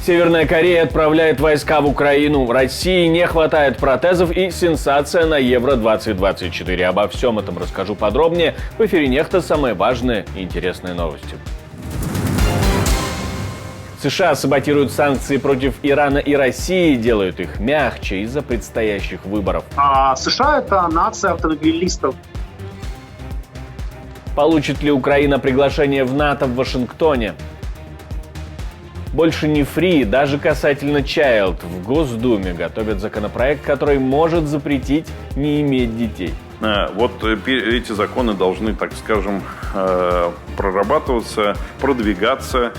Северная Корея отправляет войска в Украину. России не хватает протезов и сенсация на Евро-2024. Обо всем этом расскажу подробнее. В эфире Нехта самые важные и интересные новости. США саботируют санкции против Ирана и России, делают их мягче из-за предстоящих выборов. США — это нация автомобилистов. Получит ли Украина приглашение в НАТО в Вашингтоне? Больше не фри, даже касательно Child. В Госдуме готовят законопроект, который может запретить не иметь детей. Вот эти законы должны, так скажем, прорабатываться, продвигаться.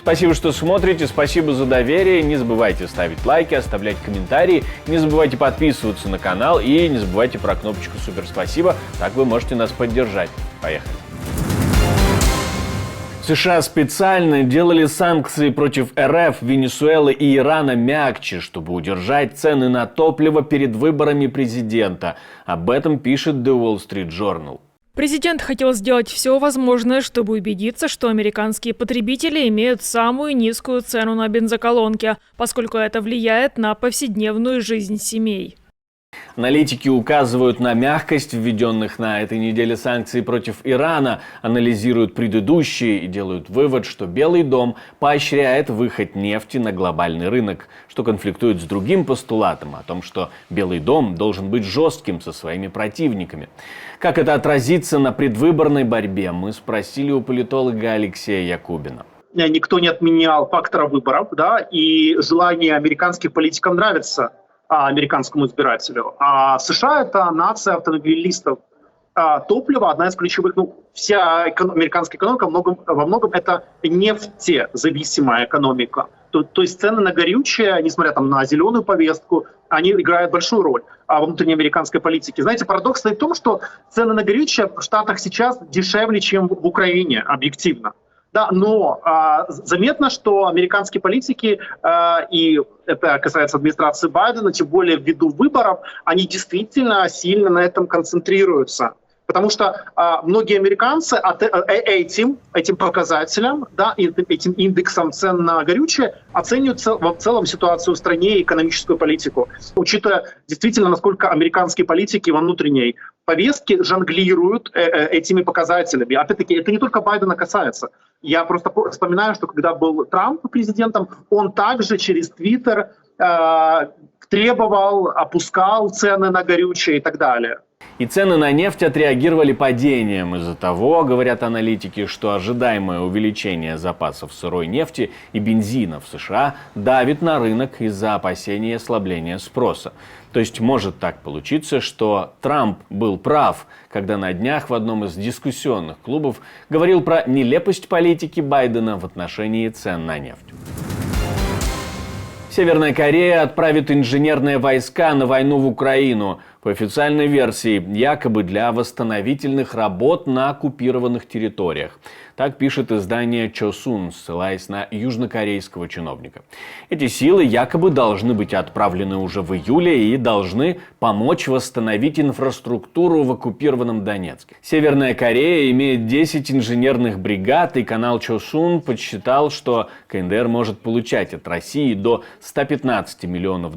Спасибо, что смотрите, спасибо за доверие. Не забывайте ставить лайки, оставлять комментарии. Не забывайте подписываться на канал и не забывайте про кнопочку «Супер спасибо». Так вы можете нас поддержать. Поехали. США специально делали санкции против РФ, Венесуэлы и Ирана мягче, чтобы удержать цены на топливо перед выборами президента. Об этом пишет The Wall Street Journal. Президент хотел сделать все возможное, чтобы убедиться, что американские потребители имеют самую низкую цену на бензоколонке, поскольку это влияет на повседневную жизнь семей. Аналитики указывают на мягкость введенных на этой неделе санкций против Ирана, анализируют предыдущие и делают вывод, что Белый дом поощряет выход нефти на глобальный рынок, что конфликтует с другим постулатом о том, что Белый дом должен быть жестким со своими противниками. Как это отразится на предвыборной борьбе, мы спросили у политолога Алексея Якубина. Никто не отменял фактора выборов, да, и желание американских политиков нравится американскому избирателю. А США — это нация автомобилистов. Топливо — одна из ключевых, вся американская экономика во многом это нефтезависимая экономика. То есть цены на горючее, несмотря на зеленую повестку, они играют большую роль во внутренней американской политике. Знаете, парадокс стоит в том, что цены на горючее в Штатах сейчас дешевле, чем в Украине, объективно. Да, но заметно, что американские политики, и это касается администрации Байдена, тем более ввиду выборов, они действительно сильно на этом концентрируются. Потому что многие американцы этим показателем, да, этим индексом цен на горючее оценивают в целом ситуацию в стране и экономическую политику. Учитывая действительно, насколько американские политики во внутренней повестке жонглируют этими показателями. Опять-таки, это не только Байдена касается. Я просто вспоминаю, что когда был Трамп президентом, он также через Твиттер требовал, опускал цены на горючее и так далее. И цены на нефть отреагировали падением из-за того, говорят аналитики, что ожидаемое увеличение запасов сырой нефти и бензина в США давит на рынок из-за опасения ослабления спроса. То есть может так получиться, что Трамп был прав, когда на днях в одном из дискуссионных клубов говорил про нелепость политики Байдена в отношении цен на нефть. Северная Корея отправит инженерные войска на войну в Украину. По официальной версии, якобы для восстановительных работ на оккупированных территориях. Так пишет издание Chosun, ссылаясь на южнокорейского чиновника. Эти силы якобы должны быть отправлены уже в июле и должны помочь восстановить инфраструктуру в оккупированном Донецке. Северная Корея имеет 10 инженерных бригад, и канал Chosun подсчитал, что КНДР может получать от России до $115 миллионов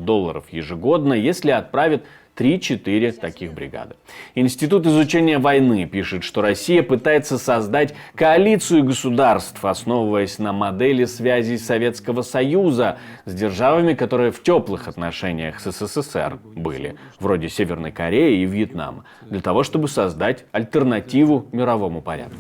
ежегодно, если отправит 3-4 таких бригады. Институт изучения войны пишет, что Россия пытается создать коалицию государств, основываясь на модели связей Советского Союза с державами, которые в теплых отношениях с СССР были, вроде Северной Кореи и Вьетнама, для того, чтобы создать альтернативу мировому порядку.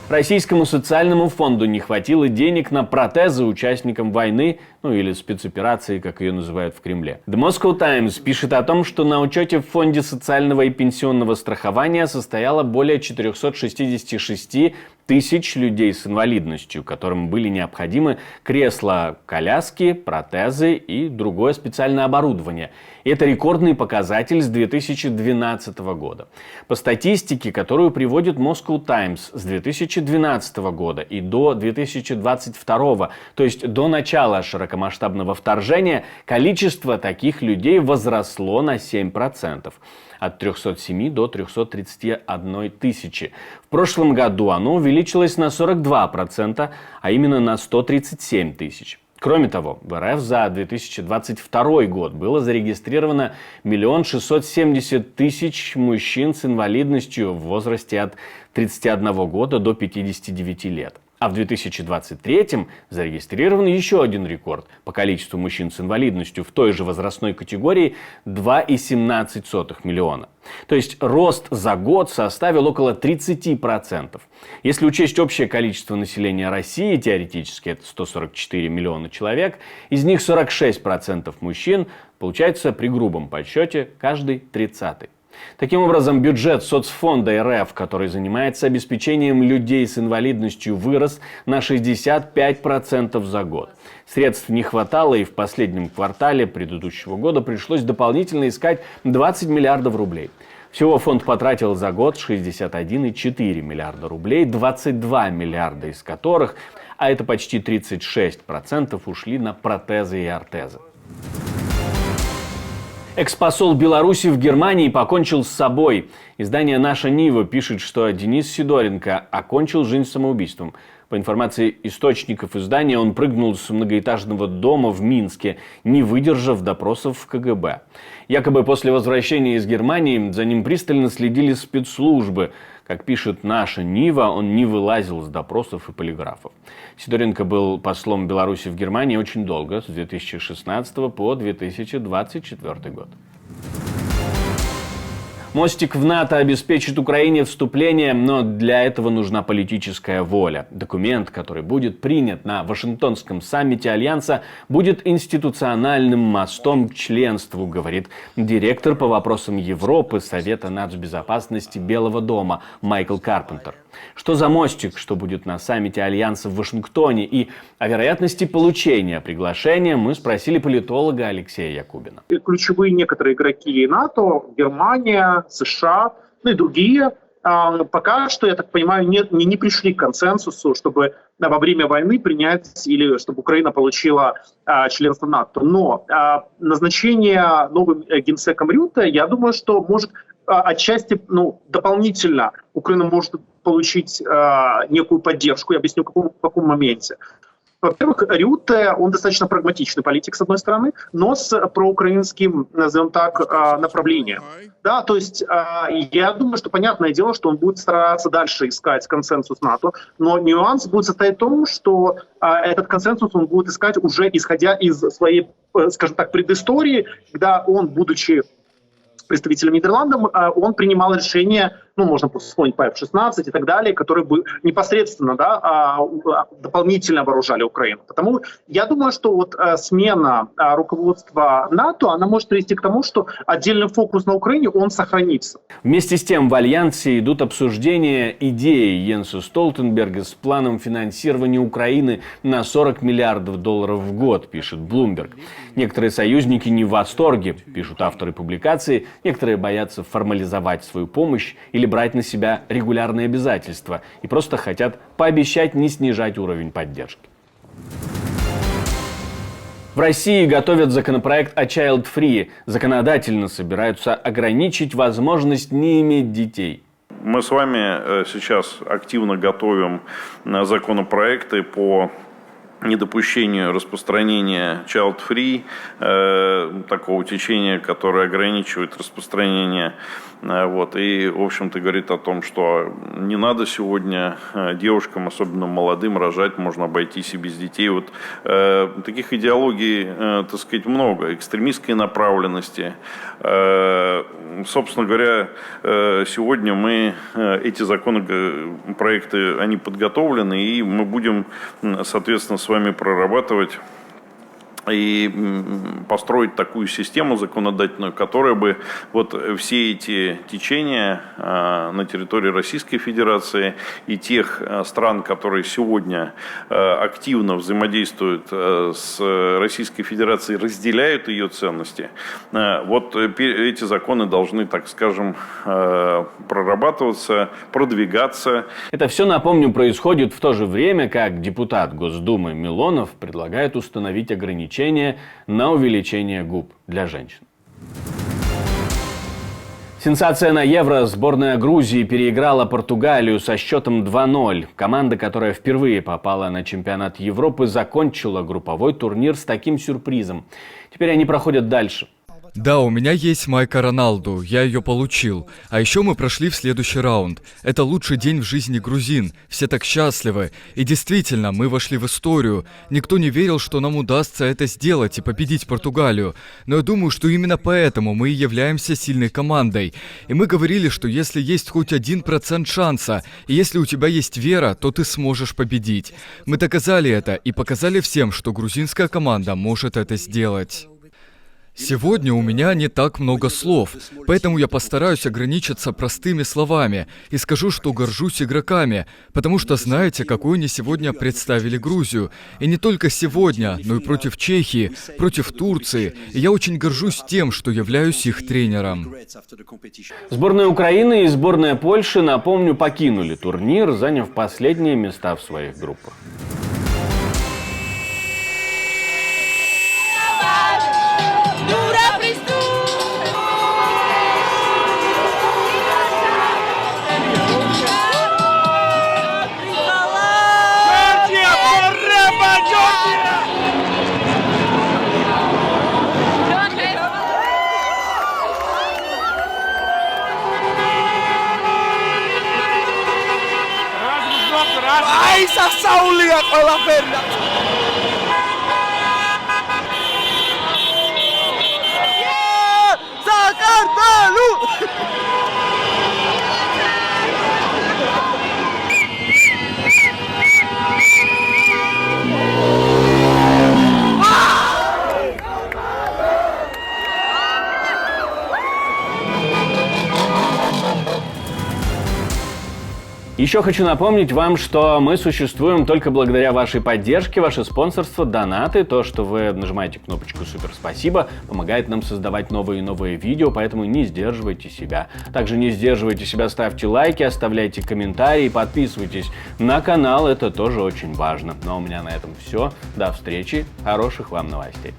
Российскому социальному фонду не хватило денег на протезы участникам войны, или спецоперации, как ее называют в Кремле. The Moscow Times пишет о том, что на учете в Фонде социального и пенсионного страхования состояло более 466 тысяч людей с инвалидностью, которым были необходимы кресла, коляски, протезы и другое специальное оборудование. И это рекордный показатель с 2012 года. По статистике, которую приводит Moscow Times, с 2012 года и до 2022, то есть до начала широкомасштабного вторжения, количество таких людей возросло на 7%. От 307 до 331 тысячи. В прошлом году оно увеличилось увеличилась на 42%, а именно на 137 тысяч. Кроме того, в РФ за 2022 год было зарегистрировано 1 670 000 мужчин с инвалидностью в возрасте от 31 года до 59 лет. А в 2023 зарегистрирован еще один рекорд по количеству мужчин с инвалидностью в той же возрастной категории – 2,17 миллиона. То есть рост за год составил около 30%. Если учесть общее количество населения России, теоретически это 144 миллиона человек, из них 46% мужчин, получается при грубом подсчете каждый 30-й. Таким образом, бюджет соцфонда РФ, который занимается обеспечением людей с инвалидностью, вырос на 65% за год. Средств не хватало, и в последнем квартале предыдущего года пришлось дополнительно искать 20 миллиардов рублей. Всего фонд потратил за год 61,4 миллиарда рублей, 22 миллиарда из которых, а это почти 36%, ушли на протезы и ортезы. Экс-посол Беларуси в Германии покончил с собой. Издание «Наша Нива» пишет, что Денис Сидоренко окончил жизнь самоубийством. По информации источников издания, он прыгнул с многоэтажного дома в Минске, не выдержав допросов в КГБ. Якобы после возвращения из Германии за ним пристально следили спецслужбы. Как пишет «Наша Нива», он не вылазил с допросов и полиграфов. Сидоренко был послом Беларуси в Германии очень долго, с 2016 по 2024 год. Мостик в НАТО обеспечит Украине вступление, но для этого нужна политическая воля. Документ, который будет принят на Вашингтонском саммите Альянса, будет институциональным мостом к членству, говорит директор по вопросам Европы Совета нацбезопасности Белого дома Майкл Карпентер. Что за мостик, что будет на саммите Альянса в Вашингтоне, и о вероятности получения приглашения мы спросили политолога Алексея Якубина. Ключевые некоторые игроки НАТО, Германия, США, ну и другие, пока что, я так понимаю, не пришли к консенсусу, чтобы во время войны принять или чтобы Украина получила членство НАТО. Но назначение новым генсеком Рютте, я думаю, что может отчасти дополнительно Украина может получить некую поддержку. Я объясню, в каком моменте. Во-первых, Рютте, он достаточно прагматичный политик, с одной стороны, но с проукраинским, назовем так, направлением. Да, то есть я думаю, что понятное дело, что он будет стараться дальше искать консенсус НАТО, но нюанс будет состоять в том, что этот консенсус он будет искать уже исходя из своей, скажем так, предыстории, когда он, будучи представителем Нидерландов, он принимал решения, можно вспомнить по F-16 и так далее, которые бы непосредственно дополнительно вооружали Украину. Потому я думаю, что смена руководства НАТО, она может привести к тому, что отдельный фокус на Украине, он сохранится. Вместе с тем в Альянсе идут обсуждения идеи Йенса Столтенберга с планом финансирования Украины на 40 миллиардов долларов в год, пишет Bloomberg. Некоторые союзники не в восторге, пишут авторы публикации, некоторые боятся формализовать свою помощь или брать на себя регулярные обязательства и просто хотят пообещать не снижать уровень поддержки. В России готовят законопроект о Child Free. Законодательно собираются ограничить возможность не иметь детей. Мы с вами сейчас активно готовим законопроекты по недопущению распространения child free, такого течения, которое ограничивает распространение. И, в общем-то, говорит о том, что не надо сегодня девушкам, особенно молодым, рожать, можно обойтись и без детей. Таких идеологий, так сказать, много, экстремистской направленности. Собственно говоря, сегодня мы эти законопроекты, они подготовлены, и мы будем, соответственно, с вами прорабатывать и построить такую систему законодательную, которая бы все эти течения на территории Российской Федерации и тех стран, которые сегодня активно взаимодействуют с Российской Федерацией, разделяют ее ценности, эти законы должны, так скажем, прорабатываться, продвигаться. Это все, напомню, происходит в то же время, как депутат Госдумы Милонов предлагает установить ограничения на увеличение губ для женщин. Сенсация на Евро. Сборная Грузии переиграла Португалию со счетом 2-0. Команда, которая впервые попала на чемпионат Европы, закончила групповой турнир с таким сюрпризом. Теперь они проходят дальше. Да, у меня есть майка Роналду, я ее получил. А еще мы прошли в следующий раунд. Это лучший день в жизни грузин, все так счастливы. И действительно, мы вошли в историю. Никто не верил, что нам удастся это сделать и победить Португалию. Но я думаю, что именно поэтому мы и являемся сильной командой. И мы говорили, что если есть хоть 1% шанса, и если у тебя есть вера, то ты сможешь победить. Мы доказали это и показали всем, что грузинская команда может это сделать. Сегодня у меня не так много слов, поэтому я постараюсь ограничиться простыми словами и скажу, что горжусь игроками, потому что знаете, какую они сегодня представили Грузию. И не только сегодня, но и против Чехии, против Турции. И я очень горжусь тем, что являюсь их тренером. Сборная Украины и сборная Польши, напомню, покинули турнир, заняв последние места в своих группах. Ai, sasauli ako la perna. Sakardalu! Еще хочу напомнить вам, что мы существуем только благодаря вашей поддержке, ваше спонсорство, донаты. То, что вы нажимаете кнопочку «Супер спасибо», помогает нам создавать новые и новые видео, поэтому не сдерживайте себя. Также не сдерживайте себя, ставьте лайки, оставляйте комментарии, подписывайтесь на канал, это тоже очень важно. Ну а у меня на этом все. До встречи, хороших вам новостей.